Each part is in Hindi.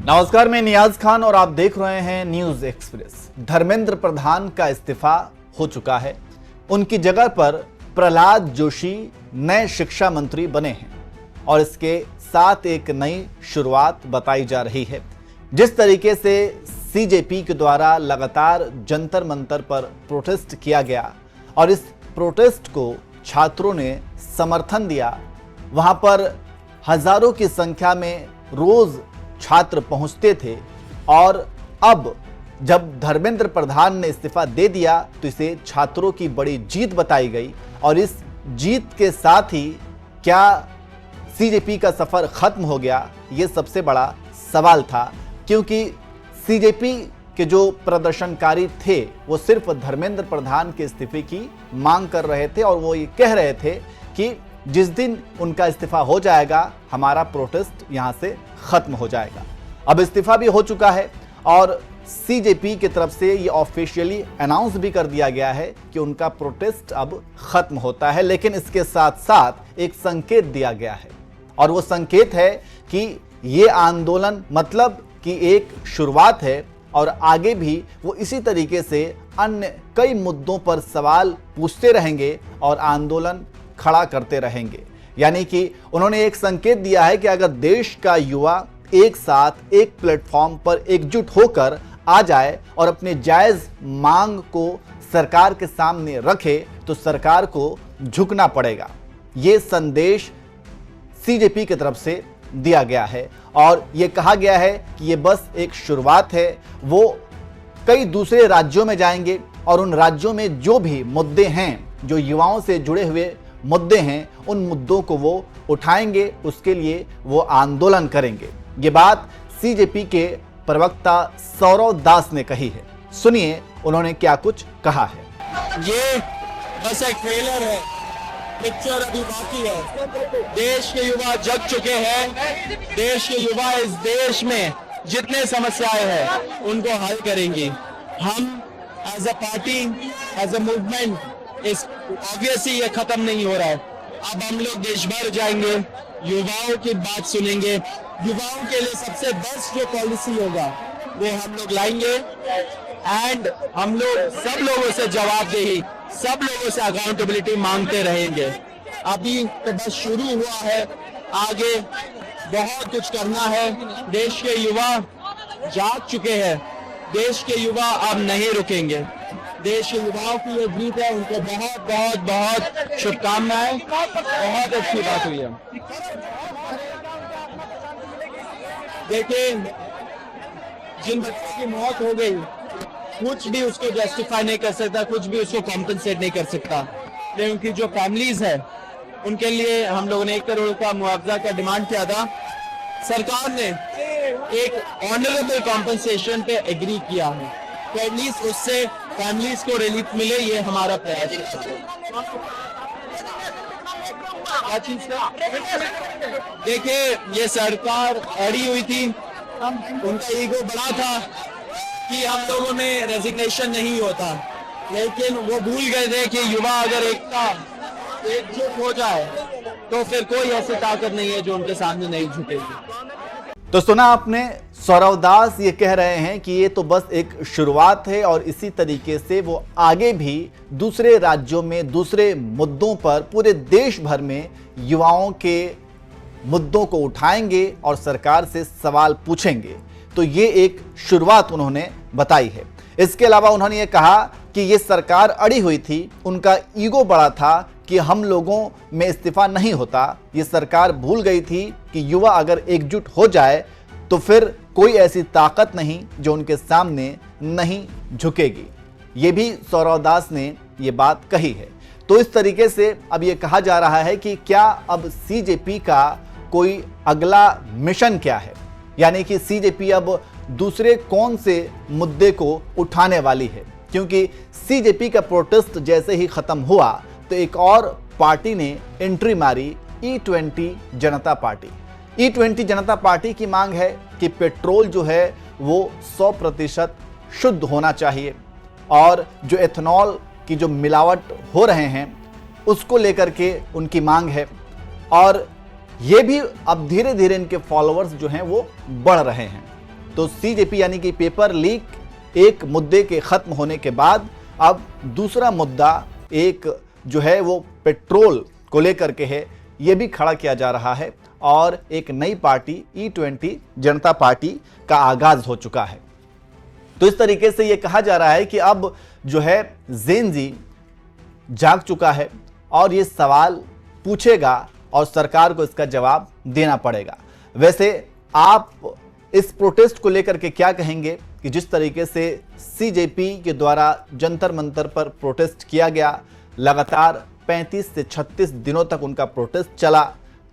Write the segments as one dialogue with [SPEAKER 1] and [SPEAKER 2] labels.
[SPEAKER 1] नमस्कार, मैं नियाज खान और आप देख रहे हैं न्यूज एक्सप्रेस। धर्मेंद्र प्रधान का इस्तीफा हो चुका है। उनकी जगह पर प्रहलाद जोशी नए शिक्षा मंत्री बने हैं और इसके साथ एक नई शुरुआत बताई जा रही है। जिस तरीके से सीजेपी के द्वारा लगातार जंतर मंतर पर प्रोटेस्ट किया गया और इस प्रोटेस्ट को छात्रों ने समर्थन दिया, वहां पर हजारों की संख्या में रोज छात्र पहुंचते थे और अब जब धर्मेंद्र प्रधान ने इस्तीफा दे दिया तो इसे छात्रों की बड़ी जीत बताई गई। और इस जीत के साथ ही क्या सीजेपी का सफर खत्म हो गया, ये सबसे बड़ा सवाल था, क्योंकि सीजेपी के जो प्रदर्शनकारी थे वो सिर्फ धर्मेंद्र प्रधान के इस्तीफे की मांग कर रहे थे और वो ये कह रहे थे कि जिस दिन उनका इस्तीफा हो जाएगा हमारा प्रोटेस्ट यहां से खत्म हो जाएगा। अब इस्तीफा भी हो चुका है और सीजेपी की तरफ से ये ऑफिशियली अनाउंस भी कर दिया गया है कि उनका प्रोटेस्ट अब खत्म होता है। लेकिन इसके साथ साथ एक संकेत दिया गया है और वो संकेत है कि ये आंदोलन मतलब कि एक शुरुआत है और आगे भी वो इसी तरीके से अन्य कई मुद्दों पर सवाल पूछते रहेंगे और आंदोलन खड़ा करते रहेंगे। यानी कि उन्होंने एक संकेत दिया है कि अगर देश का युवा एक साथ एक प्लेटफॉर्म पर एकजुट होकर आ जाए और अपने जायज मांग को सरकार के सामने रखे तो सरकार को झुकना पड़ेगा। ये संदेश सीजेपी की तरफ से दिया गया है और ये कहा गया है कि ये बस एक शुरुआत है। वो कई दूसरे राज्यों में जाएंगे और उन राज्यों में जो भी मुद्दे हैं, जो युवाओं से जुड़े हुए मुद्दे हैं, उन मुद्दों को वो उठाएंगे, उसके लिए वो आंदोलन करेंगे। ये बात सीजेपी के प्रवक्ता सौरव दास ने कही है। सुनिए उन्होंने क्या कुछ कहा है।
[SPEAKER 2] ये बस एक ट्रेलर है, पिक्चर अभी बाकी है। देश के युवा जग चुके हैं। देश के युवा इस देश में जितने समस्याएं हैं उनको हल करेंगे। हम as a party, as a movement, इस ऑब्वियसली ये खत्म नहीं हो रहा है। अब हम लोग देश भर जाएंगे, युवाओं की बात सुनेंगे। युवाओं के लिए सबसे बेस्ट जो पॉलिसी होगा वो हम लोग लाएंगे एंड हम लोग सब लोगों से जवाबदेही, सब लोगों से अकाउंटेबिलिटी मांगते रहेंगे। अभी तो बस शुरू हुआ है, आगे बहुत कुछ करना है। देश के युवा जाग चुके हैं, देश के युवा अब नहीं रुकेंगे। देश के युवाओं की ये जीत है, उनको बहुत बहुत बहुत शुभकामनाएं। बहुत अच्छी बात हुई है। देखिए, जिन बच्चों की मौत हो गई, कुछ भी उसको जस्टिफाई नहीं कर सकता, कुछ भी उसको कॉम्पनसेट नहीं कर सकता। क्योंकि जो फैमिलीज है उनके लिए हम लोगों ने 1 करोड़ का मुआवजा का डिमांड किया था। सरकार ने एक ऑनरेबल कॉम्पनसेशन पे एग्री किया है, तो एटलीस्ट उससे फैमिलीज को रिलीफ मिले, ये हमारा प्रयास है। क्या चीज का? देखिए, ये सरकार अड़ी हुई थी, उनका ईगो बड़ा था कि हम लोगों में रेजिग्नेशन नहीं होता, लेकिन वो भूल गए थे कि युवा अगर एकजुट हो जाए तो फिर कोई ऐसी ताकत नहीं है जो उनके सामने नहीं झुकेगी।
[SPEAKER 1] तो सुना आपने, सौरव दास ये कह रहे हैं कि ये तो बस एक शुरुआत है और इसी तरीके से वो आगे भी दूसरे राज्यों में दूसरे मुद्दों पर पूरे देश भर में युवाओं के मुद्दों को उठाएंगे और सरकार से सवाल पूछेंगे। तो ये एक शुरुआत उन्होंने बताई है। इसके अलावा उन्होंने ये कहा कि ये सरकार अड़ी हुई थी, उनका ईगो बड़ा था कि हम लोगों में इस्तीफा नहीं होता। ये सरकार भूल गई थी कि युवा अगर एकजुट हो जाए तो फिर कोई ऐसी ताकत नहीं जो उनके सामने नहीं झुकेगी। ये भी सौरव दास ने ये बात कही है। तो इस तरीके से अब ये कहा जा रहा है कि क्या अब सीजेपी का कोई अगला मिशन क्या है, यानी कि सीजेपी अब दूसरे कौन से मुद्दे को उठाने वाली है। क्योंकि सीजेपी का प्रोटेस्ट जैसे ही खत्म हुआ तो एक और पार्टी ने एंट्री मारी, E20 जनता पार्टी। E20 जनता पार्टी की मांग है कि पेट्रोल जो है वो 100% शुद्ध होना चाहिए और जो एथेनॉल की जो मिलावट हो रहे हैं उसको लेकर के उनकी मांग है। और ये भी अब धीरे धीरे इनके फॉलोअर्स जो हैं वो बढ़ रहे हैं। तो सीजेपी यानी कि पेपर लीक एक मुद्दे के खत्म होने के बाद अब दूसरा मुद्दा एक जो है वो पेट्रोल को लेकर के है, ये भी खड़ा किया जा रहा है और एक नई पार्टी E20 जनता पार्टी का आगाज हो चुका है। तो इस तरीके से ये कहा जा रहा है कि अब जो है जेन जी जाग चुका है और ये सवाल पूछेगा और सरकार को इसका जवाब देना पड़ेगा। वैसे आप इस प्रोटेस्ट को लेकर के क्या कहेंगे कि जिस तरीके से सीजेपी के द्वारा जंतर मंतर पर प्रोटेस्ट किया गया, लगातार 35 से 36 दिनों तक उनका प्रोटेस्ट चला,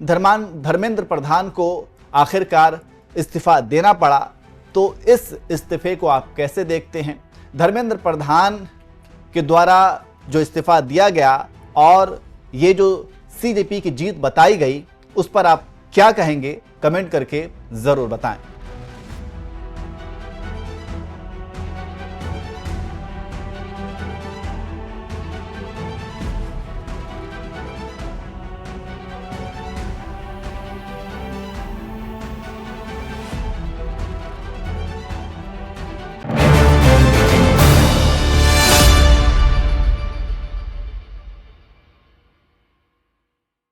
[SPEAKER 1] धर्मेंद्र प्रधान को आखिरकार इस्तीफा देना पड़ा, तो इस इस्तीफे को आप कैसे देखते हैं? धर्मेंद्र प्रधान के द्वारा जो इस्तीफा दिया गया और ये जो सीजेपी की जीत बताई गई, उस पर आप क्या कहेंगे? कमेंट करके जरूर बताएं।